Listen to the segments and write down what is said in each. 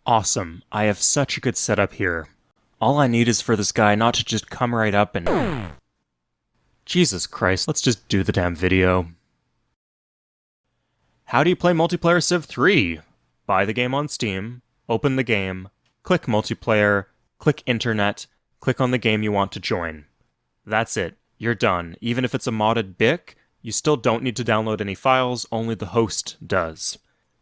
Awesome. I have such a good setup here. All I need is for this guy not to just come right up and... Jesus Christ, let's just do the damn video. How do you play multiplayer Civ 3? Buy the game on Steam, open the game, click multiplayer, click internet, click on the game you want to join. That's it. You're done. Even if it's a modded BIC, you still don't need to download any files, only the host does.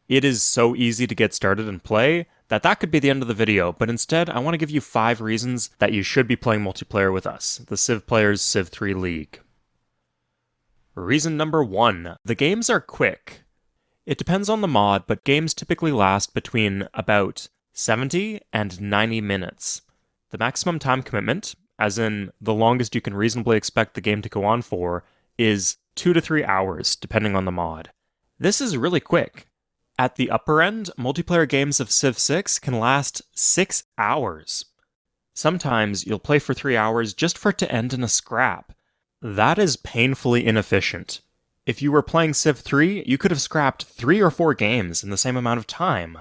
It is so easy to get started and play that could be the end of the video, but instead I want to give you 5 reasons that you should be playing multiplayer with us, the Civ Players Civ 3 League. Reason number 1. The games are quick. It depends on the mod, but games typically last between about 70 and 90 minutes. The maximum time commitment, as in the longest you can reasonably expect the game to go on for, is 2 to 3 hours, depending on the mod. This is really quick. At the upper end, multiplayer games of Civ 6 can last 6 hours. Sometimes you'll play for 3 hours just for it to end in a scrap. That is painfully inefficient. If you were playing Civ 3, you could have scrapped 3 or 4 games in the same amount of time.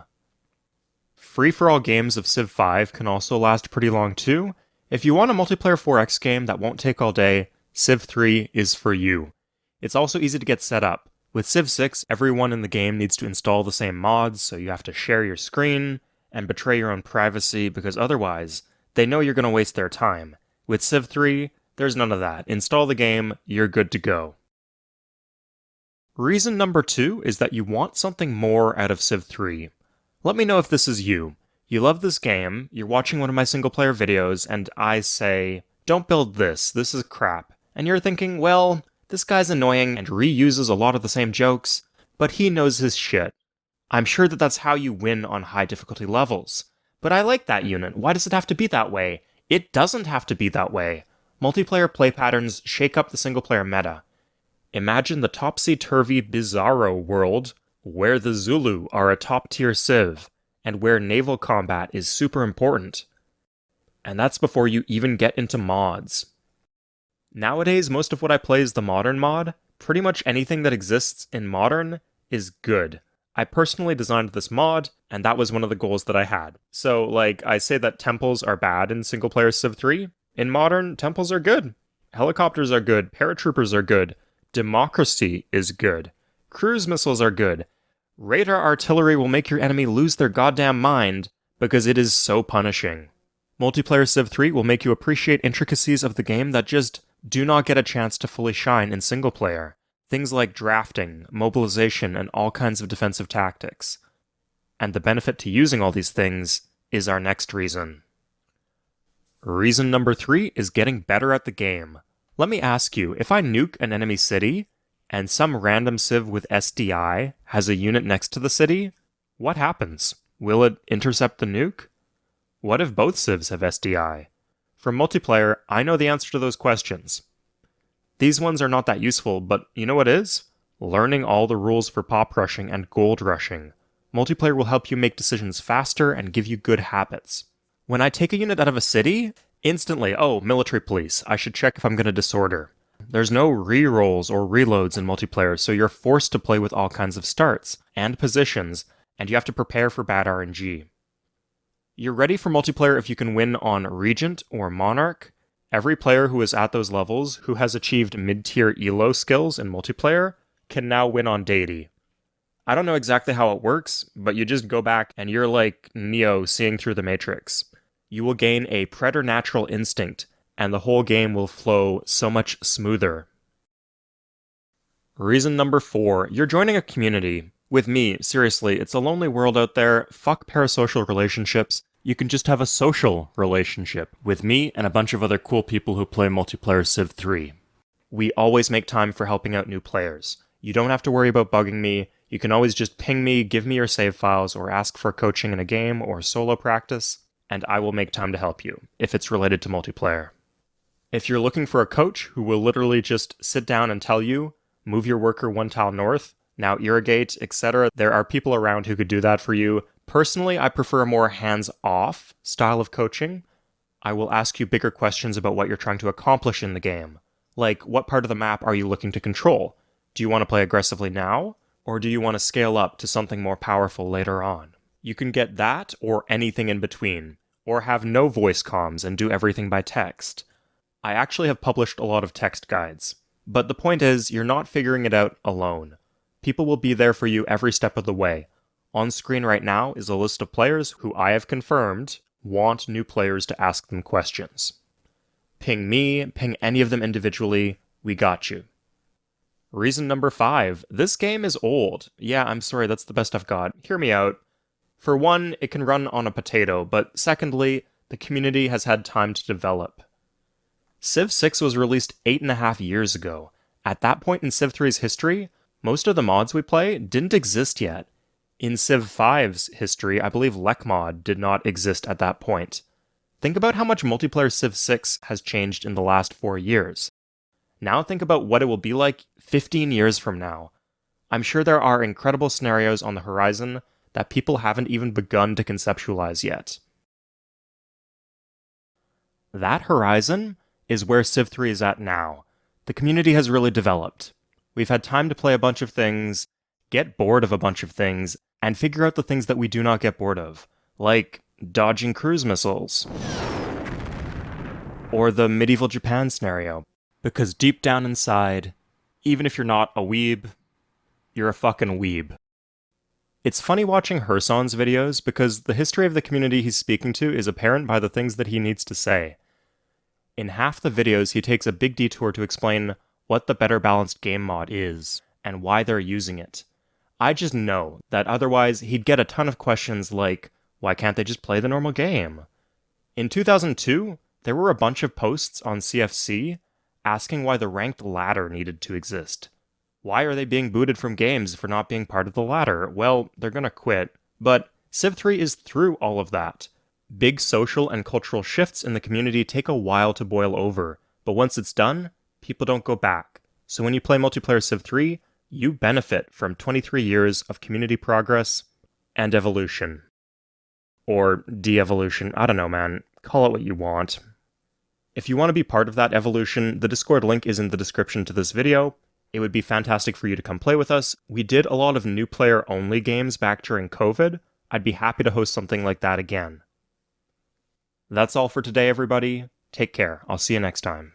Free-for-all games of Civ 5 can also last pretty long too. If you want a multiplayer 4X game that won't take all day, Civ 3 is for you. It's also easy to get set up. With Civ 6, everyone in the game needs to install the same mods, so you have to share your screen and betray your own privacy because otherwise, they know you're going to waste their time. With Civ 3, there's none of that. Install the game, you're good to go. Reason number 2 is that you want something more out of Civ 3. Let me know if this is you. You love this game, you're watching one of my single-player videos, and I say, don't build this is crap. And you're thinking, well, this guy's annoying and reuses a lot of the same jokes, but he knows his shit. I'm sure that that's how you win on high difficulty levels. But I like that unit. Why does it have to be that way? It doesn't have to be that way. Multiplayer play patterns shake up the single-player meta. Imagine the topsy-turvy bizarro world where the Zulu are a top-tier civ, and where naval combat is super important. And that's before you even get into mods. Nowadays, most of what I play is the modern mod. Pretty much anything that exists in modern is good. I personally designed this mod, and that was one of the goals that I had. So, I say that temples are bad in single-player Civ 3. In modern, temples are good. Helicopters are good. Paratroopers are good. Democracy is good. Cruise missiles are good. Radar artillery will make your enemy lose their goddamn mind because it is so punishing. Multiplayer Civ 3 will make you appreciate intricacies of the game that just do not get a chance to fully shine in single player. Things like drafting, mobilization, and all kinds of defensive tactics. And the benefit to using all these things is our next reason. Reason number 3 is getting better at the game. Let me ask you, if I nuke an enemy city, and some random civ with SDI has a unit next to the city, what happens? Will it intercept the nuke? What if both civs have SDI? For multiplayer, I know the answer to those questions. These ones are not that useful, but you know what is? Learning all the rules for pop rushing and gold rushing. Multiplayer will help you make decisions faster and give you good habits. When I take a unit out of a city, instantly, oh, military police, I should check if I'm going to disorder. There's no rerolls or reloads in multiplayer, so you're forced to play with all kinds of starts and positions, and you have to prepare for bad RNG. You're ready for multiplayer if you can win on Regent or Monarch. Every player who is at those levels, who has achieved mid-tier elo skills in multiplayer, can now win on Deity. I don't know exactly how it works, but you just go back and you're like Neo seeing through the Matrix. You will gain a preternatural instinct, and the whole game will flow so much smoother. Reason number 4, you're joining a community. With me, seriously, it's a lonely world out there. Fuck parasocial relationships. You can just have a social relationship with me and a bunch of other cool people who play multiplayer Civ 3. We always make time for helping out new players. You don't have to worry about bugging me. You can always just ping me, give me your save files, or ask for coaching in a game or solo practice, and I will make time to help you, if it's related to multiplayer. If you're looking for a coach who will literally just sit down and tell you, move your worker 1 tile north, now irrigate, etc., there are people around who could do that for you. Personally, I prefer a more hands-off style of coaching. I will ask you bigger questions about what you're trying to accomplish in the game. Like, what part of the map are you looking to control? Do you want to play aggressively now? Or do you want to scale up to something more powerful later on? You can get that or anything in between, or have no voice comms and do everything by text. I actually have published a lot of text guides, but the point is, you're not figuring it out alone. People will be there for you every step of the way. On screen right now is a list of players who I have confirmed want new players to ask them questions. Ping me, ping any of them individually, we got you. Reason number 5, this game is old. Yeah, I'm sorry, that's the best I've got. Hear me out. For one, it can run on a potato, but secondly, the community has had time to develop. Civ 6 was released 8.5 years ago. At that point in Civ 3's history, most of the mods we play didn't exist yet. In Civ 5's history, I believe LecMod did not exist at that point. Think about how much multiplayer Civ 6 has changed in the last 4 years. Now think about what it will be like 15 years from now. I'm sure there are incredible scenarios on the horizon that people haven't even begun to conceptualize yet. That horizon is where Civ 3 is at now. The community has really developed. We've had time to play a bunch of things, get bored of a bunch of things, and figure out the things that we do not get bored of, like dodging cruise missiles. Or the medieval Japan scenario. Because deep down inside, even if you're not a weeb, you're a fucking weeb. It's funny watching Herson's videos because the history of the community he's speaking to is apparent by the things that he needs to say. In half the videos, he takes a big detour to explain what the Better Balanced Game mod is, and why they're using it. I just know that otherwise he'd get a ton of questions like, why can't they just play the normal game? In 2002, there were a bunch of posts on CFC asking why the ranked ladder needed to exist. Why are they being booted from games for not being part of the ladder? Well, they're gonna quit. But Civ 3 is through all of that. Big social and cultural shifts in the community take a while to boil over, but once it's done, people don't go back. So when you play multiplayer Civ 3, you benefit from 23 years of community progress and evolution. Or de-evolution, I don't know, man. Call it what you want. If you want to be part of that evolution, the Discord link is in the description to this video. It would be fantastic for you to come play with us. We did a lot of new player only games back during COVID. I'd be happy to host something like that again. That's all for today, everybody. Take care. I'll see you next time.